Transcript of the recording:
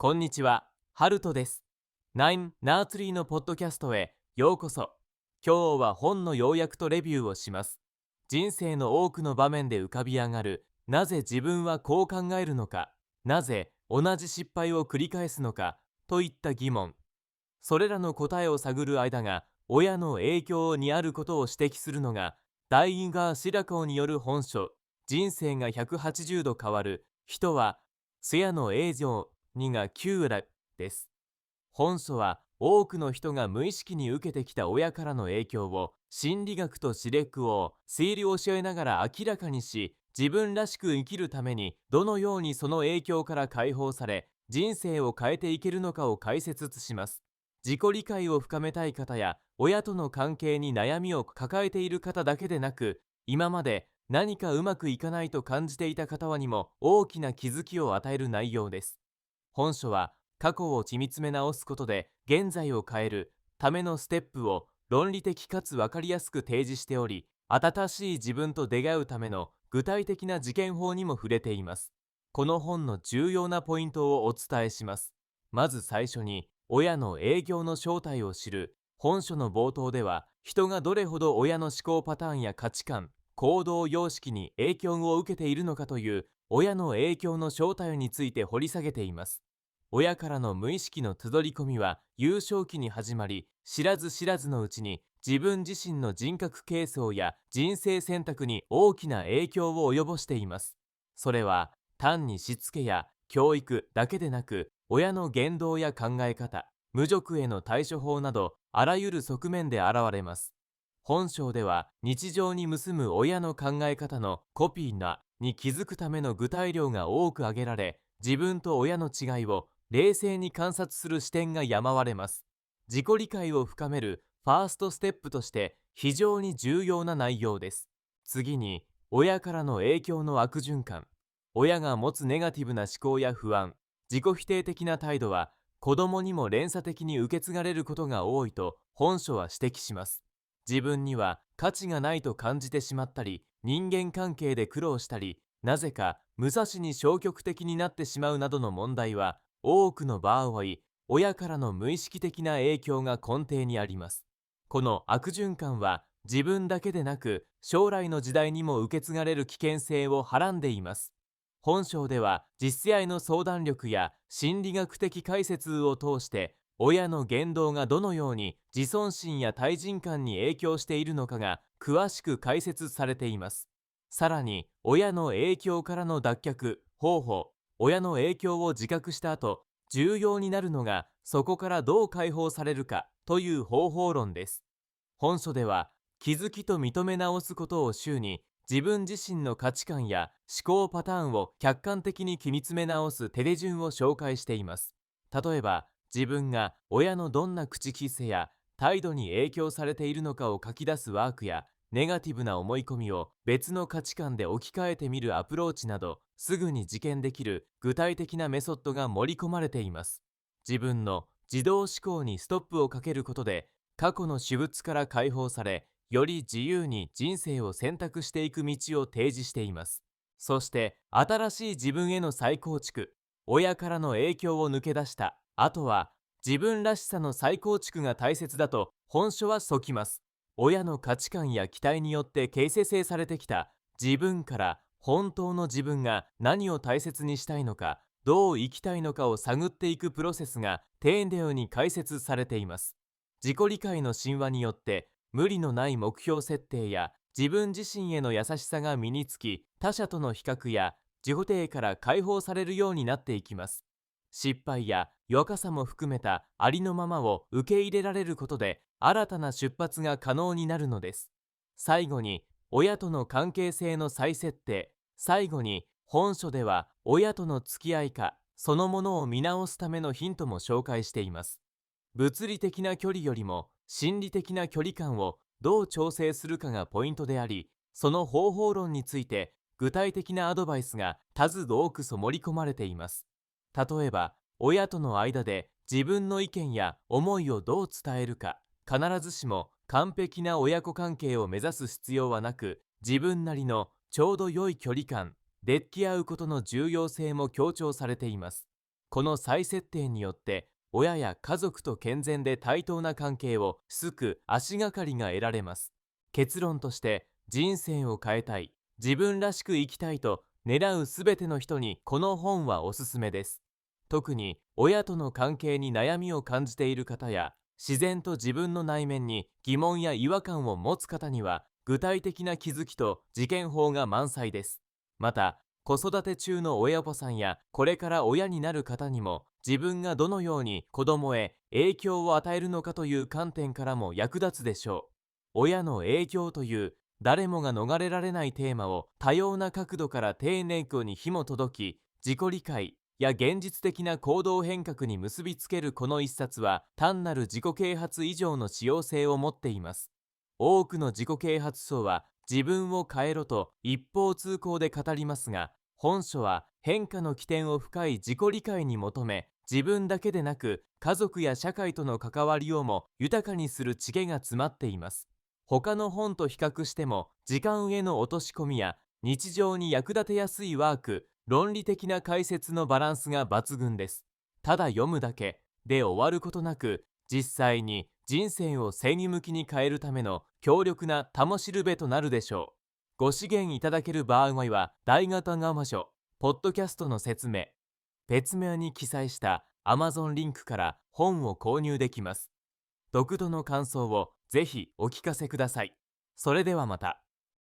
こんにちは、ハルトです。ナインナーツリーのポッドキャストへようこそ。今日は本の要約とレビューをします。人生の多くの場面で浮かび上がる、なぜ自分はこう考えるのか、なぜ同じ失敗を繰り返すのか、といった疑問。それらの答えを探る間が、親の影響にあることを指摘するのが、ダイイガー・シラコーによる本書、人生が180度変わる、人は、スヤの影響にが9らです。本書は多くの人が無意識に受けてきた親からの影響を心理学と知力を推理を教えながら明らかにし、自分らしく生きるためにどのようにその影響から解放され人生を変えていけるのかを解説します。自己理解を深めたい方や親との関係に悩みを抱えている方だけでなく、今まで何かうまくいかないと感じていた方にも大きな気づきを与える内容です。本書は過去を見つめ直すことで現在を変えるためのステップを論理的かつ分かりやすく提示しており、新しい自分と出会うための具体的な実験法にも触れています。この本の重要なポイントをお伝えします。まず最初に、親の影響の正体を知る。本書の冒頭では、人がどれほど親の思考パターンや価値観、行動様式に影響を受けているのかという親の影響の正体について掘り下げています。親からの無意識の綴り込みは幼少期に始まり、知らず知らずのうちに自分自身の人格形成や人生選択に大きな影響を及ぼしています。それは単にしつけや教育だけでなく、親の言動や考え方、無辱への対処法などあらゆる側面で現れます。本章では日常に結ぶ親の考え方のコピーなに気づくための具体例が多く挙げられ、自分と親の違いを冷静に観察する視点が山われます。自己理解を深めるファーストステップとして非常に重要な内容です。次に、親からの影響の悪循環。親が持つネガティブな思考や不安、自己否定的な態度は子供にも連鎖的に受け継がれることが多いと本書は指摘します。自分には価値がないと感じてしまったり、人間関係で苦労したり、なぜか無差しに消極的になってしまうなどの問題は、多くの場合、親からの無意識的な影響が根底にあります。この悪循環は自分だけでなく、将来の時代にも受け継がれる危険性をはらんでいます。本章では実愛の相談力や心理学的解説を通して、親の言動がどのように自尊心や対人感に影響しているのかが詳しく解説されています。さらに、親の影響からの脱却方法、親の影響を自覚した後、重要になるのがそこからどう解放されるかという方法論です。本書では、気づきと認め直すことを週に、自分自身の価値観や思考パターンを客観的に見つめ直す手順を紹介しています。例えば、自分が親のどんな口癖や態度に影響されているのかを書き出すワークや、ネガティブな思い込みを別の価値観で置き換えてみるアプローチなど、すぐに実験できる具体的なメソッドが盛り込まれています。自分の自動思考にストップをかけることで、過去の私物から解放され、より自由に人生を選択していく道を提示しています。そして、新しい自分への再構築、親からの影響を抜け出した後は、自分らしさの再構築が大切だと本書は説きます。親の価値観や期待によって形成されてきた自分から、本当の自分が何を大切にしたいのか、どう生きたいのかを探っていくプロセスが丁寧に解説されています。自己理解の神話によって、無理のない目標設定や自分自身への優しさが身につき、他者との比較や自己定から解放されるようになっていきます。失敗や若さも含めたありのままを受け入れられることで、新たな出発が可能になるのです。最後に、親との関係性の再設定。最後に、本書では親との付き合いかそのものを見直すためのヒントも紹介しています。物理的な距離よりも心理的な距離感をどう調整するかがポイントであり、その方法論について具体的なアドバイスが数多く盛り込まれています。例えば、親との間で自分の意見や思いをどう伝えるか。必ずしも完璧な親子関係を目指す必要はなく、自分なりのちょうど良い距離感で付き合うことの重要性も強調されています。この再設定によって親や家族と健全で対等な関係を築く足がかりが得られます。結論として、人生を変えたい、自分らしく生きたいと願うすべての人にこの本はおすすめです。特に親との関係に悩みを感じている方や、自然と自分の内面に疑問や違和感を持つ方には、具体的な気づきと事件法が満載です。また、子育て中の親御さんやこれから親になる方にも、自分がどのように子供へ影響を与えるのかという観点からも役立つでしょう。親の影響という誰もが逃れられないテーマを多様な角度から丁寧に紐解き、自己理解や現実的な行動変革に結びつけるこの一冊は、単なる自己啓発以上の使用性を持っています。多くの自己啓発書は自分を変えろと一方通行で語りますが、本書は変化の起点を深い自己理解に求め、自分だけでなく家族や社会との関わりをも豊かにする知恵が詰まっています。他の本と比較しても、時間への落とし込みや日常に役立てやすいワーク、論理的な解説のバランスが抜群です。ただ読むだけで終わることなく、実際に人生を正義向きに変えるための強力な灯しるべとなるでしょう。ご支援いただける場合は、大型ガマ書、ポッドキャストの説明、別名に記載した Amazon リンクから本を購入できます。読後の感想をぜひお聞かせください。それではまた。